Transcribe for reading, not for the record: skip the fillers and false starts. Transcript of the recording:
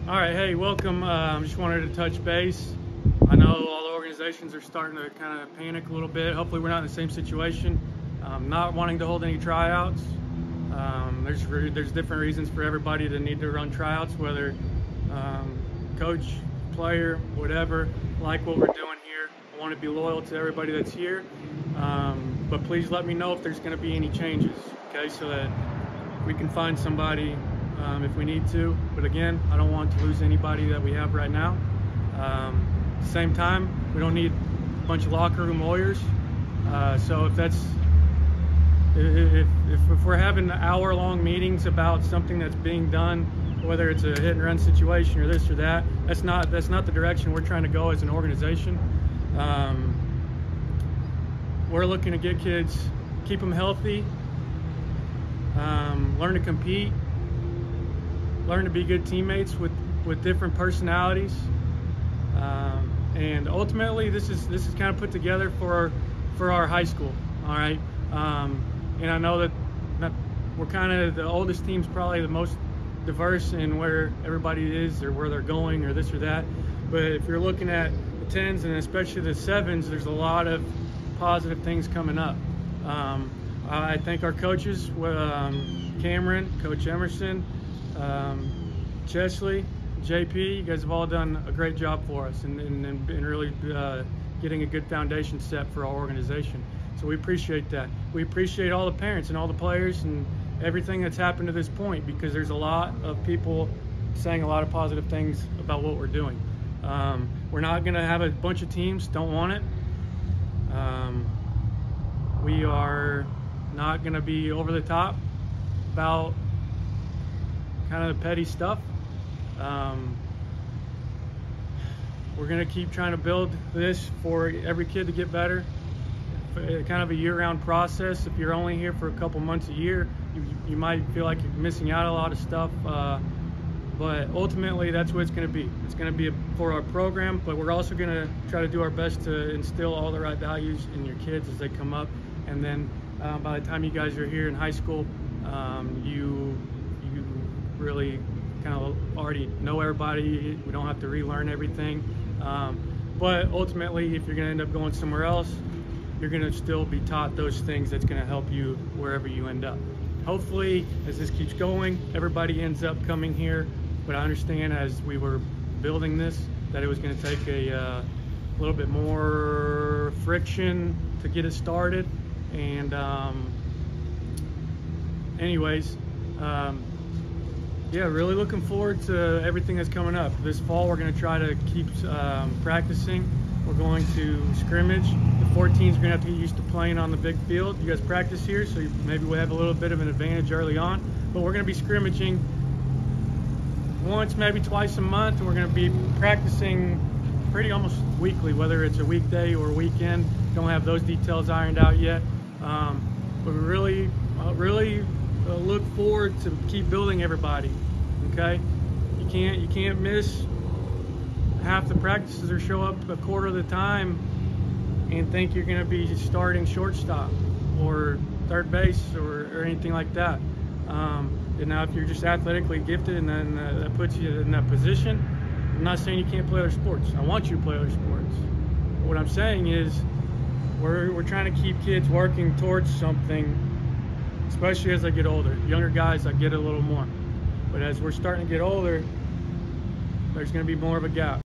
All right, hey, welcome. Just wanted to touch base. I know all the organizations are starting to kind of panic a little bit. Hopefully we're not in the same situation. Not wanting to hold any tryouts. There's different reasons for everybody to need to run tryouts, whether coach, player, whatever, like what we're doing here. I want to be loyal to everybody that's here. But please let me know if there's going to be any changes, okay, so that we can find somebody if we need to. But again, I don't want to lose anybody that we have right now. At the same time, we don't need a bunch of locker room lawyers. So if we're having hour-long meetings about something that's being done, whether it's a hit and run situation or this or that, that's not the direction we're trying to go as an organization. We're looking to get kids, keep them healthy, learn to compete, learn to be good teammates with different personalities, and ultimately this is kind of put together for our high school. All right, and I know that we're kind of the oldest team's probably the most diverse in where everybody is or where they're going or this or that. But if you're looking at the 10s and especially the 7s, there's a lot of positive things coming up. I thank our coaches, Cameron, Coach Emerson, Chesley, JP. You guys have all done a great job for us and really getting a good foundation set for our organization. So we appreciate that. We appreciate all the parents and all the players and everything that's happened to this point, because there's a lot of people saying a lot of positive things about what we're doing. We're not going to have a bunch of teams, don't want it. We are not going to be over the top about kind of the petty stuff. We're going to keep trying to build this for every kid to get better. Kind of a year-round process. If you're only here for a couple months a year, you might feel like you're missing out a lot of stuff, but ultimately that's what it's going to be. It's going to be for our program, but we're also going to try to do our best to instill all the right values in your kids as they come up, and then by the time you guys are here in high school, you really kind of already know everybody. We don't have to relearn everything, but ultimately if you're going to end up going somewhere else, you're going to still be taught those things that's going to help you wherever you end up. Hopefully, as this keeps going, everybody ends up coming here, but I understand as we were building this that it was going to take a little bit more friction to get it started. And anyways, yeah, really looking forward to everything that's coming up. This fall we're going to try to keep practicing. We're going to scrimmage. The 14s are going to have to get used to playing on the big field. You guys practice here, so maybe we'll have a little bit of an advantage early on. But we're going to be scrimmaging once, maybe twice a month, and we're going to be practicing pretty almost weekly, whether it's a weekday or a weekend. Don't have those details ironed out yet. But we really look forward to keep building everybody. Okay, you can't miss half the practices or show up a quarter of the time and think you're going to be starting shortstop or third base or anything like that. And now if you're just athletically gifted and then that puts you in that position, I'm not saying you can't play other sports. I want you to play other sports. What I'm saying is we're trying to keep kids working towards something, especially as they get older. Younger guys, I get a little more. But as we're starting to get older, there's going to be more of a gap.